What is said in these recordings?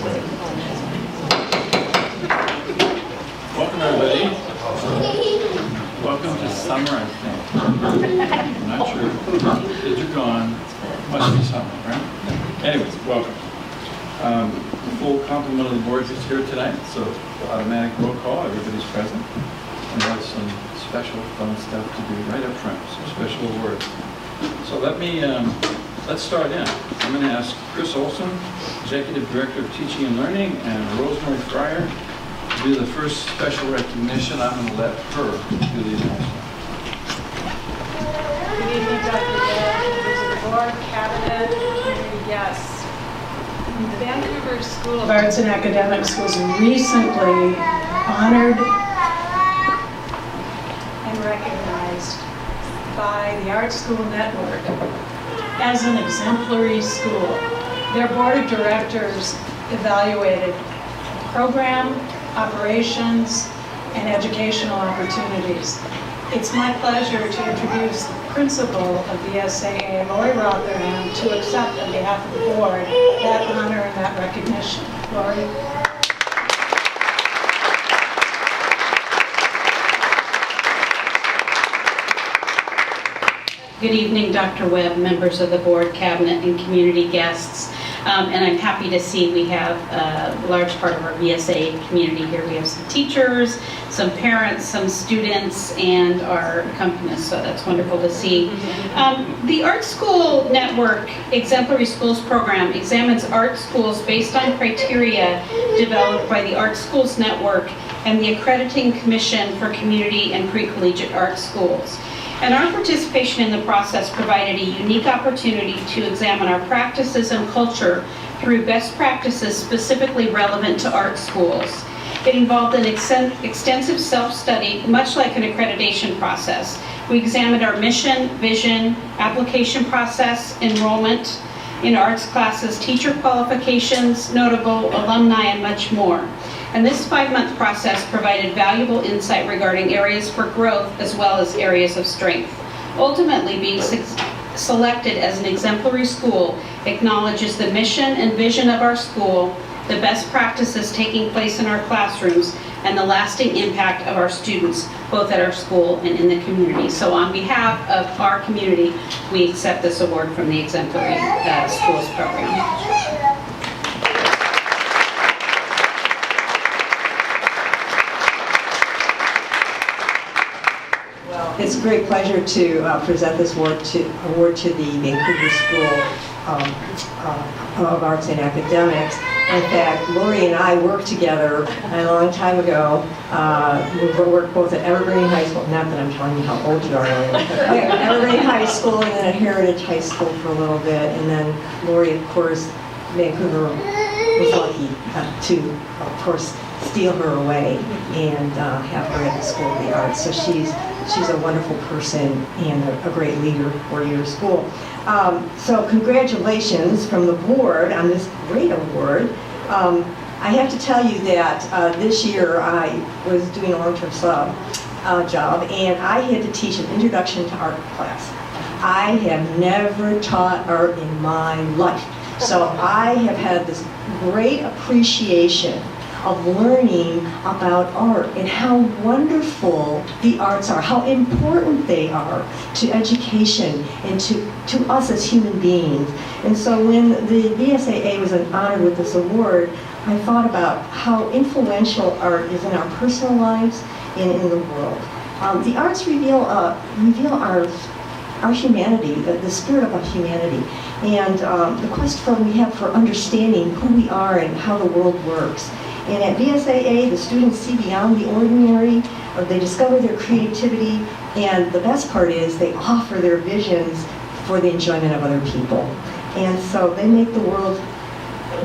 Welcome, everybody. Welcome to summer, I think. I'm not sure. Kids are gone. Must be summer, right? Anyways, welcome. The full complement of the board is here tonight, so automatic roll call. Everybody's present. And we have some special fun stuff to do right up front, some special awards. So let's start in. I'm going to ask Chris Olson, Executive Director of Teaching and Learning, and Rosemary Fryer to do the first special recognition. I'm going to let her do the announcement. Good evening, Dr. Bear, members of the board, cabinet, community guests. The Vancouver School of Arts and Academics was recently honored and recognized by the Art School Network as an exemplary school. Their board of directors evaluated program, operations, and educational opportunities. It's my pleasure to introduce the principal of the SAA, Lori Rotherham, to accept on behalf of the board that honor and that recognition. Lori. Good evening, Dr. Webb, members of the board, cabinet, and community guests. And I'm happy to see we have a large part of our VSA community here. We have some teachers, some parents, some students, and our accompanists, so that's wonderful to see. The Art School Network Exemplary Schools Program examines art schools based on criteria developed by the Art Schools Network and the Accrediting Commission for Community and Pre-Collegiate Art Schools. And our participation in the process provided a unique opportunity to examine our practices and culture through best practices specifically relevant to art schools. It involved an extensive self-study, much like an accreditation process. We examined our mission, vision, application process, enrollment in arts classes, teacher qualifications, notable alumni, and much more. And this 5-month process provided valuable insight regarding areas for growth as well as areas of strength. Ultimately, being selected as an exemplary school acknowledges the mission and vision of our school, the best practices taking place in our classrooms, and the lasting impact of our students, both at our school and in the community. So on behalf of our community, we accept this award from the Exemplary Schools Program. It's a great pleasure to present this award to the Vancouver School of Arts and Academics. In fact, Lori and I worked together a long time ago. We worked both at Evergreen High School, not that I'm telling you how old you are, Lori. Evergreen High School and then at Heritage High School for a little bit. And then Lori, of course, Vancouver was lucky to, of course, steal her away and have her at the School of the Arts. So she's a wonderful person and a great leader for your school. So congratulations from the board on this great award. I have to tell you that this year I was doing a long-term sub job, and I had to teach an introduction to art class. I have never taught art in my life. So I have had this great appreciation of learning about art and how wonderful the arts are, how important they are to education and to us as human beings. And so when the VSAA was honored with this award, I thought about how influential art is in our personal lives and in the world. The arts reveal our humanity, the spirit of our humanity, and the quest we have for understanding who we are and how the world works. And at VSAA, the students see beyond the ordinary, they discover their creativity, and the best part is they offer their visions for the enjoyment of other people. And so they make the world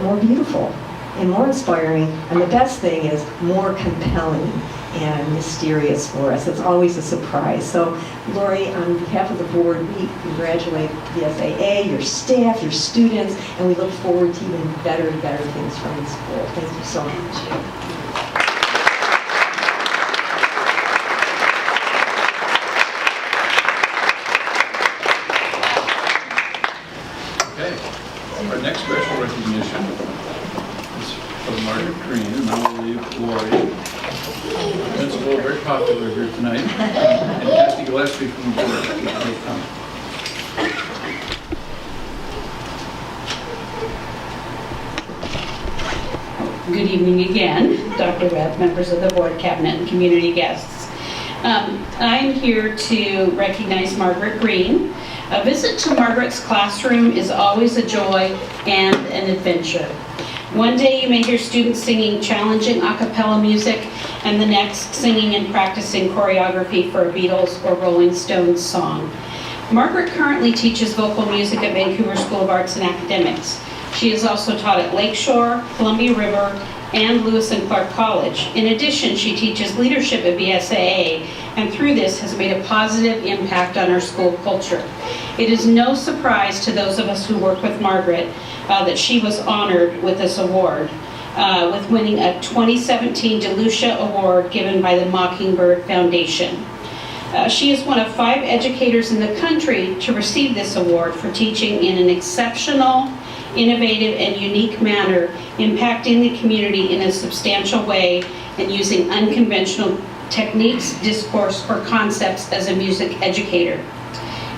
more beautiful and more inspiring, and the best thing is more compelling and mysterious for us. It's always a surprise. So, Lori, on behalf of the board, we congratulate the SAA, your staff, your students, and we look forward to even better and better things from the school. Thank you so much. Okay, our next special recognition is Margaret Green, and I will leave Lori, principal, very popular here tonight, and Kathy Gillespie from the board. If you'll come. Good evening again, Dr. Webb, members of the board, cabinet, and community guests. I'm here to recognize Margaret Green. A visit to Margaret's classroom is always a joy and an adventure. One day you may hear students singing challenging a cappella music, and the next singing and practicing choreography for a Beatles or Rolling Stones song. Margaret currently teaches vocal music at Vancouver School of Arts and Academics. She has also taught at Lakeshore, Columbia River, and Lewis and Clark College. In addition, she teaches leadership at VSAA, and through this has made a positive impact on our school culture. It is no surprise to those of us who work with Margaret that she was honored with this award, with winning a 2017 DeLucia Award given by the Mockingbird Foundation. She is one of 5 educators in the country to receive this award for teaching in an exceptional, innovative, and unique manner, impacting the community in a substantial way and using unconventional techniques, discourse, or concepts as a music educator.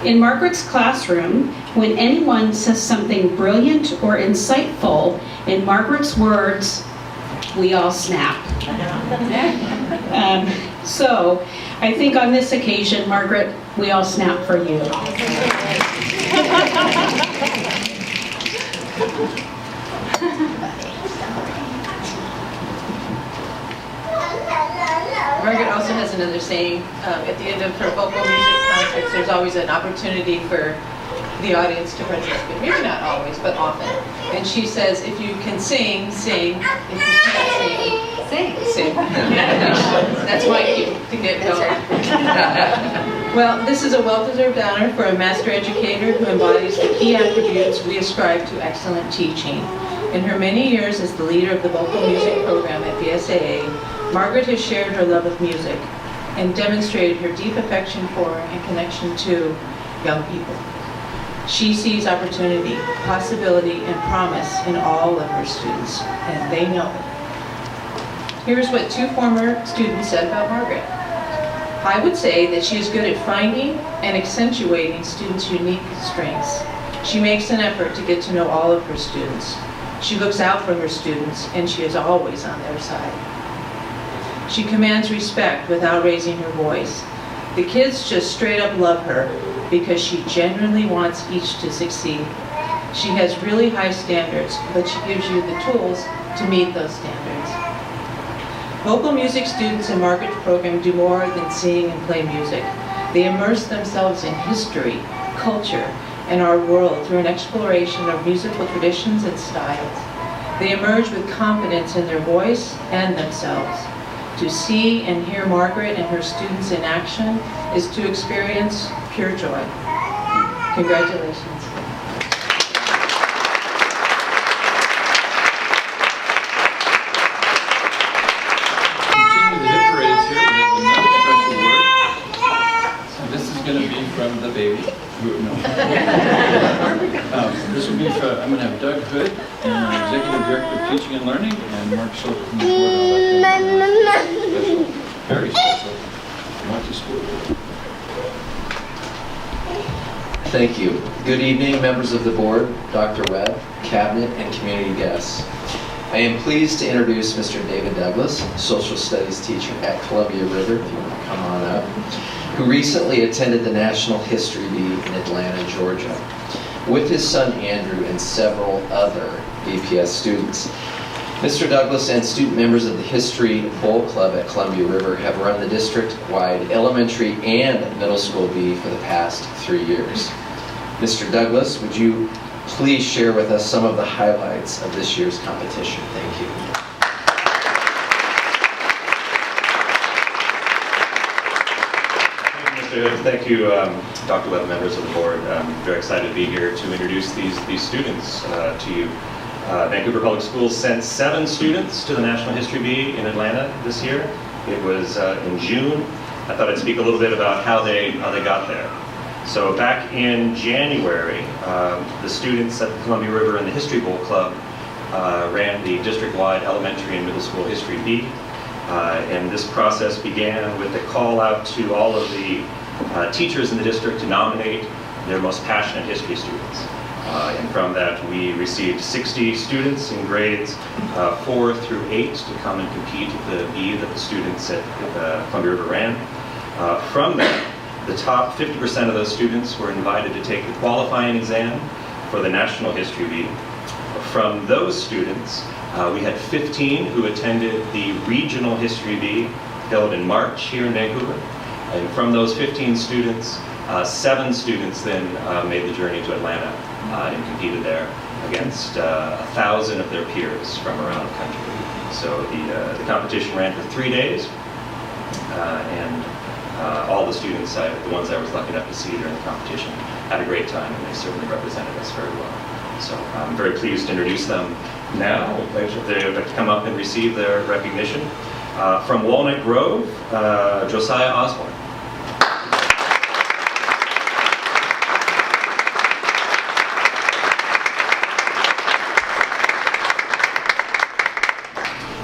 In Margaret's classroom, when anyone says something brilliant or insightful, in Margaret's words, we all snap. So I think on this occasion, Margaret, we all snap for you. Margaret also has another saying, at the end of her vocal music concerts, there's always an opportunity for the audience to participate. Maybe not always, but often. And she says, if you can sing, sing. If you can't sing, sing. That's my cue to get going. Well, this is a well-deserved honor for a master educator who embodies the key attributes we ascribe to excellent teaching. In her many years as the leader of the vocal music program at VSAA, Margaret has shared her love of music and demonstrated her deep affection for and connection to young people. She sees opportunity, possibility, and promise in all of her students, and they know it. Here's what 2 former students said about Margaret. I would say that she is good at finding and accentuating students' unique strengths. She makes an effort to get to know all of her students. She looks out for her students, and she is always on their side. She commands respect without raising her voice. The kids just straight up love her because she genuinely wants each to succeed. She has really high standards, but she gives you the tools to meet those standards. Vocal music students in Margaret's program do more than sing and play music. They immerse themselves in history, culture, and our world through an exploration of musical traditions and styles. They emerge with confidence in their voice and themselves. To see and hear Margaret and her students in action is to experience pure joy. Congratulations. Continue the hit parades here. We have another special word. And this is going to be from the baby. This will be for, I'm going to have Doug Hood, Executive Director of Teaching and Learning, and Mark Schultz from the board. Special, very special. Went to school. Thank you. Good evening, members of the board, Dr. Webb, cabinet, and community guests. I am pleased to introduce Mr. David Douglas, social studies teacher at Columbia River, if you want to come on up, who recently attended the National History Bee in Atlanta, Georgia, with his son Andrew and several other VPS students. Mr. Douglas and student members of the History Bowl Club at Columbia River have run the district-wide elementary and middle school bee for the past 3 years. Mr. Douglas, would you please share with us some of the highlights of this year's competition? Thank you. Thank you, Dr. Webb, members of the board. I'm very excited to be here to introduce these students to you. Vancouver Public Schools sent 7 students to the National History Bee in Atlanta this year. It was in June. I thought I'd speak a little bit about how they got there. So back in January, the students at the Columbia River and the History Bowl Club ran the district-wide elementary and middle school history beat. And this process began with a call out to all of the teachers in the district to nominate their most passionate history students. And from that, we received 60 students in grades 4 through 8 to come and compete at the bee that the students at Columbia River ran. From that, the top 50% of those students were invited to take the qualifying exam for the National History Bee. From those students, we had 15 who attended the Regional History Bee held in March here in Vancouver. And from those 15 students, 7 students then made the journey to Atlanta and competed there against 1,000 of their peers from around the country. So the competition ran for 3 days, and all the students, the ones I was lucky enough to see during the competition, had a great time, and they certainly represented us very well. So I'm very pleased to introduce them now. They'd like to come up and receive their recognition. From Walnut Grove, Josiah Osborne.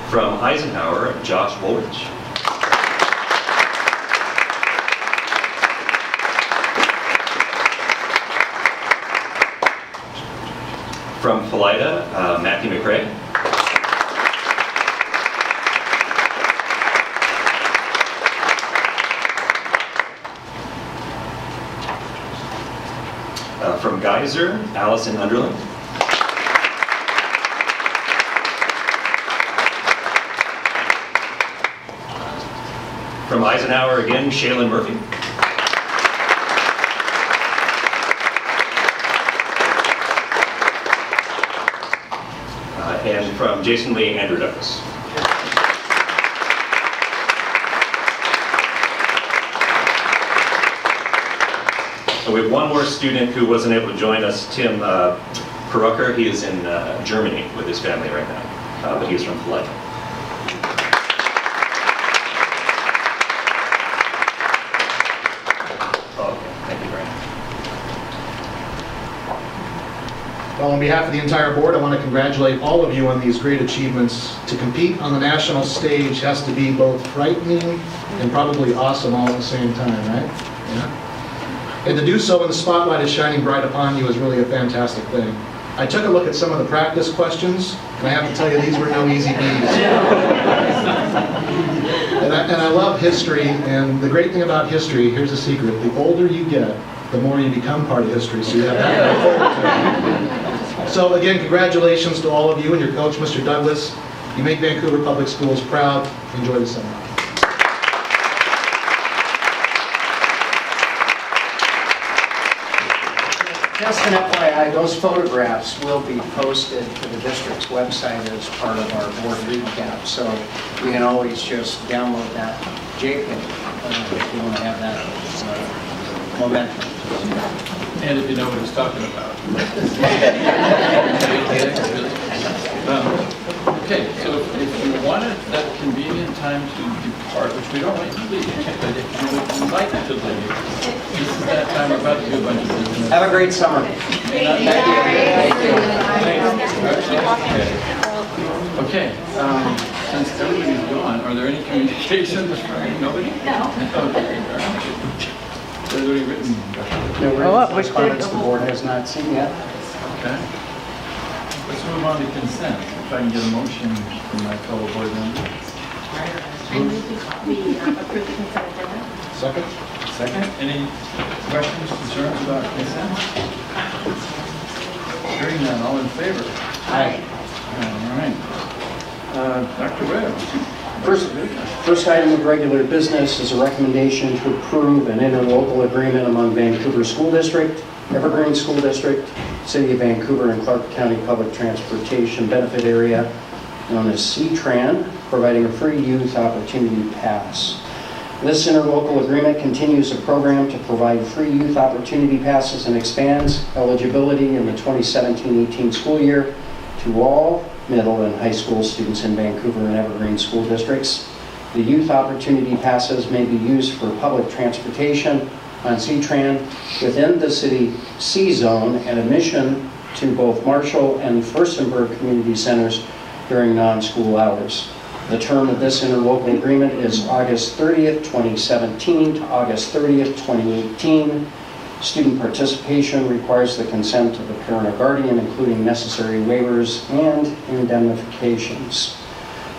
From Eisenhower, Josh Woolrich. From Philida, Matthew McRae. From Geyser, Allison Underland. From Eisenhower again, Shaylin Murphy. And from Jason Lee, Andrew Douglas. So we have one more student who wasn't able to join us, Tim Perucker. He is in Germany with his family right now, but he is from Philida. Well, on behalf of the entire board, I want to congratulate all of you on these great achievements. To compete on the national stage has to be both frightening and probably awesome all at the same time, right? Yeah. And to do so when the spotlight is shining bright upon you is really a fantastic thing. I took a look at some of the practice questions, and I have to tell you, these were no easy beats. And I love history, and the great thing about history, here's a secret, the older you get, the more you become part of history, so you have that to look forward to. So again, congratulations to all of you and your coach, Mr. Douglas. You make Vancouver Public Schools proud. Enjoy the summer. Just an FYI, those photographs will be posted to the district's website as part of our board recap, so you can always just download that JPEG if you want to have that momentum. And if you know what he's talking about. Okay, so if you wanted that convenient time to depart, which we don't want you to leave, but if you would like to leave, this is that time we're about to do a bunch of business. Have a great summer. Thank you. Okay, since everybody's gone, are there any communications from nobody? No. Okay, all right. Has everybody written? No correspondence the board has not seen yet. Okay. Let's move on to consent. If I can get a motion from my fellow board members. I move we approve the consent agenda. Second? Second. Any questions, concerns about consent? Hearing none, all in favor? Aye. All right. Dr. Webb. First item of regular business is a recommendation to approve an interlocal agreement among Vancouver School District, Evergreen School District, City of Vancouver, and Clark County Public Transportation Benefit Area, known as C-Tran, providing a free youth opportunity pass. This interlocal agreement continues a program to provide free youth opportunity passes and expands eligibility in the 2017-18 school year to all middle and high school students in Vancouver and Evergreen school districts. The youth opportunity passes may be used for public transportation on C-Tran within the city C-zone, and admission to both Marshall and Furstenberg community centers during non-school hours. The term of this interlocal agreement is August 30th, 2017 to August 30th, 2018. Student participation requires the consent of the parent or guardian, including necessary waivers and indemnifications.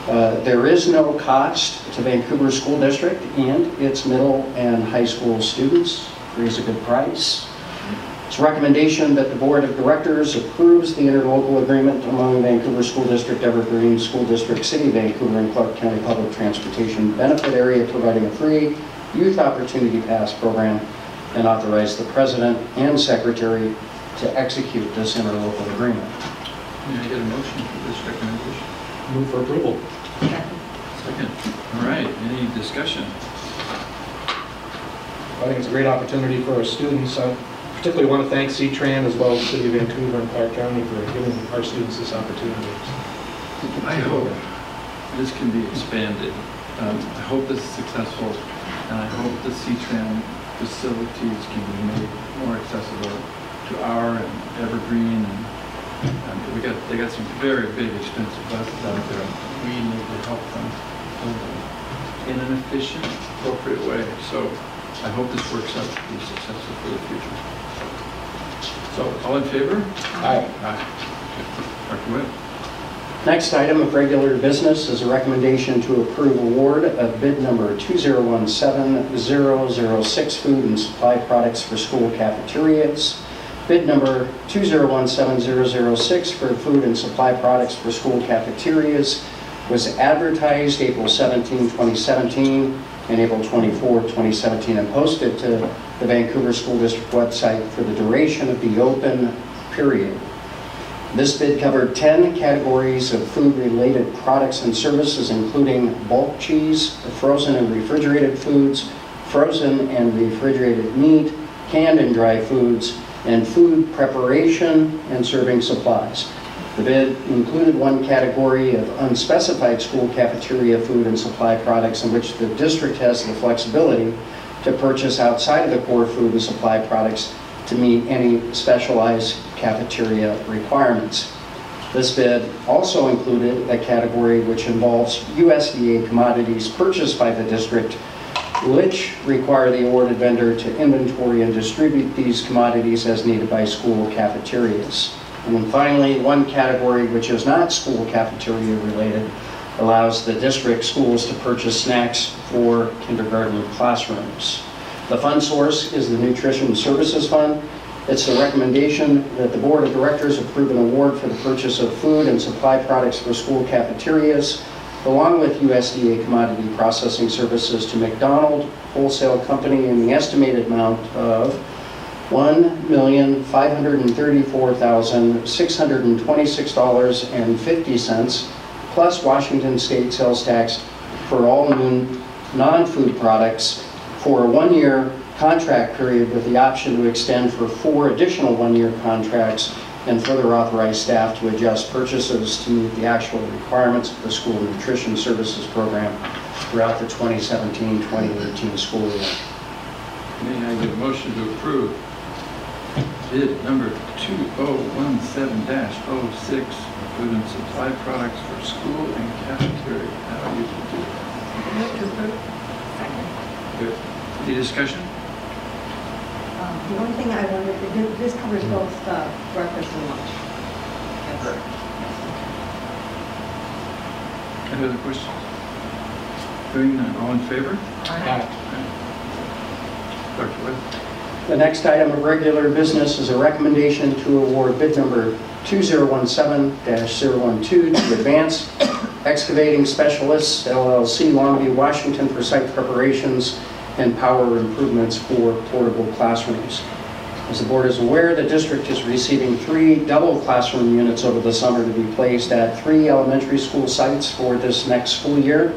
There is no cost to Vancouver School District and its middle and high school students. There is a good price. It's a recommendation that the Board of Directors approves the interlocal agreement among Vancouver School District, Evergreen School District, City of Vancouver, and Clark County Public Transportation Benefit Area, providing a free Youth Opportunity Pass program, and authorize the President and Secretary to execute this interlocal agreement. May I get a motion for this recommendation? Move for approval. Second. All right, any discussion? I think it's a great opportunity for our students. I particularly want to thank C-Tran as well as the City of Vancouver and Clark County for giving our students this opportunity. I hope this can be expanded. I hope this is successful, and I hope the C-Tran facilities can be made more accessible to our and Evergreen. And they got some very big, expensive buses out there. We need to help them build them in an efficient, appropriate way. So I hope this works out to be successful for the future. So, all in favor? Aye. Aye. Dr. Webb? Next item of regular business is a recommendation to approve award of bid number 2017-006 food and supply products for school cafeterias. Bid number 2017-006 for food and supply products for school cafeterias was advertised April 17, 2017 and April 24, 2017 and posted to the Vancouver School District website for the duration of the open period. This bid covered 10 categories of food-related products and services, including bulk cheese, frozen and refrigerated foods, frozen and refrigerated meat, canned and dry foods, and food preparation and serving supplies. The bid included one category of unspecified school cafeteria food and supply products in which the district has the flexibility to purchase outside of the core food and supply products to meet any specialized cafeteria requirements. This bid also included a category which involves USDA commodities purchased by the district, which require the awarded vendor to inventory and distribute these commodities as needed by school cafeterias. And then finally, one category which is not school cafeteria related allows the district schools to purchase snacks for kindergarten classrooms. The fund source is the Nutrition Services Fund. It's the recommendation that the Board of Directors approve an award for the purchase of food and supply products for school cafeterias, along with USDA commodity processing services to McDonald Wholesale Company in the estimated amount of $1,534,626.50 plus Washington State sales tax for all new non-food products for a one-year contract period with the option to extend for 4 additional one-year contracts, and further authorize staff to adjust purchases to meet the actual requirements of the school nutrition services program throughout the 2017-2018 school year. May I get a motion to approve bid number 2017-06, food and supply products for school and cafeteria? How do you do that? Move to approve. Second. Good. Any discussion? The only thing I wanted, this covers both breakfast and lunch. Any other questions? Hearing none, all in favor? Aye. Dr. Webb? The next item of regular business is a recommendation to award bid number 2017-012 to Advanced Excavating Specialists, LLC, Longview, Washington, for site preparations and power improvements for portable classrooms. As the board is aware, the district is receiving 3 double classroom units over the summer to be placed at 3 elementary school sites for this next school year.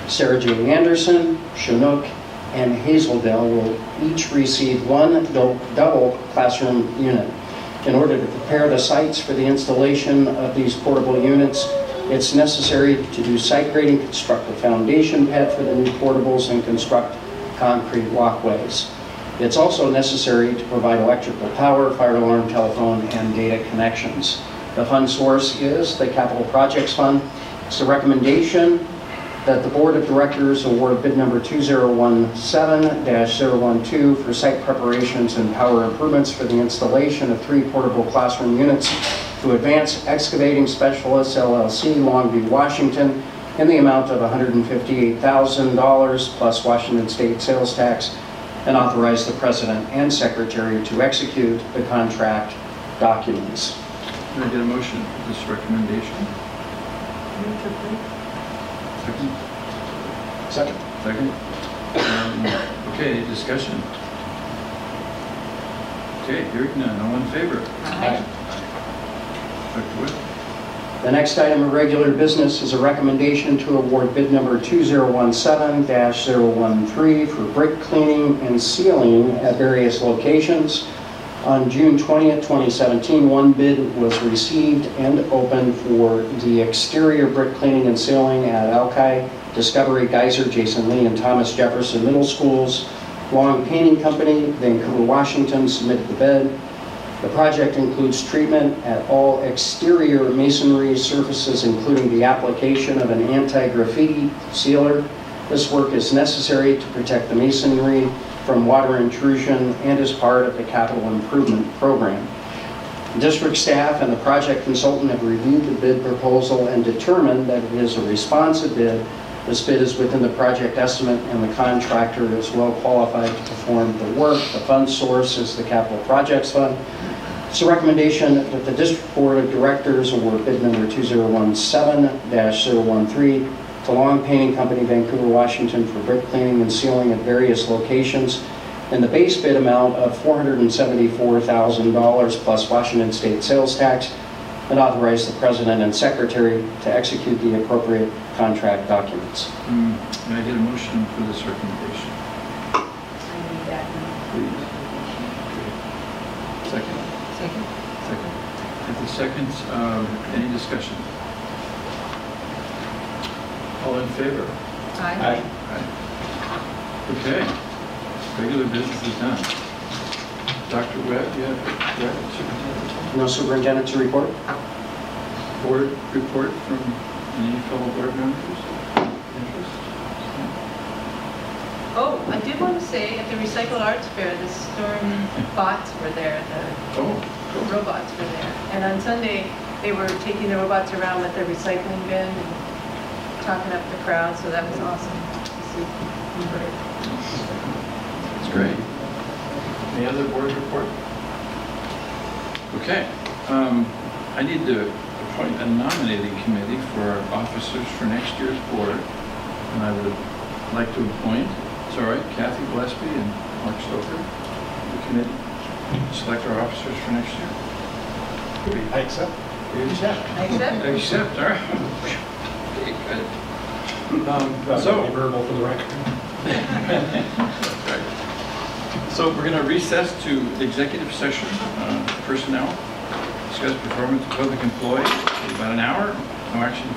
Sarah J. Anderson, Chinook, and Hazeldale will each receive 1 double classroom unit. In order to prepare the sites for the installation of these portable units, it's necessary to do site grading, construct a foundation pad for the new portables, and construct concrete walkways. It's also necessary to provide electrical power, fire alarm, telephone, and data connections. The fund source is the Capital Projects Fund. It's the recommendation that the Board of Directors award bid number 2017-012 for site preparations and power improvements for the installation of 3 portable classroom units to Advanced Excavating Specialists LLC, Longview, Washington, in the amount of $158,000 plus Washington State sales tax, and authorize the President and Secretary to execute the contract documents. Can I get a motion for this recommendation? Second? Second. Second? Okay, any discussion? Okay, hearing none, all in favor? Aye. Dr. Webb? The next item of regular business is a recommendation to award bid number 2017-013 for brick cleaning and sealing at various locations. On June 20th, 2017, one bid was received and opened for the exterior brick cleaning and sealing at Alki, Discovery, Geyser, Jason Lee, and Thomas Jefferson Middle Schools. Long Painting Company, Vancouver, Washington, submitted the bid. The project includes treatment at all exterior masonry surfaces, including the application of an anti-graffiti sealer. This work is necessary to protect the masonry from water intrusion and is part of the capital improvement program. District staff and the project consultant have reviewed the bid proposal and determined that it is a responsive bid. This bid is within the project estimate and the contractor is well qualified to perform the work. The fund source is the Capital Projects Fund. It's a recommendation that the District Board of Directors award bid number 2017-013 to Long Painting Company, Vancouver, Washington, for brick cleaning and sealing at various locations in the base bid amount of $474,000 plus Washington State sales tax, and authorize the President and Secretary to execute the appropriate contract documents. May I get a motion for this recommendation? Please. Okay. Second? Second. Second. At the seconds, any discussion? All in favor? Aye. Aye. Okay, regular business is done. Dr. Webb, you have superintendent No superintendent to report? board report from any fellow board members? Interest? Oh, I did want to say, at the Recycle Arts Fair, the storm bots were there, Oh, the robots were there. And on Sunday, they were taking the robots around with their recycling bin and talking up the crowd, so that was awesome to see. that's great. Any other board report? Okay, I need to appoint a nominating committee for our officers for next year's board. And I would like to appoint, it's all right, Kathy Gillespie and Mark Stoker, the committee, select our officers for next year. I accept. You accept? I accept. Accept, all right. Okay, good. So, verbal for the record. Right. So we're going to recess to executive session, personnel, discuss performance of public employee, about an hour, no action.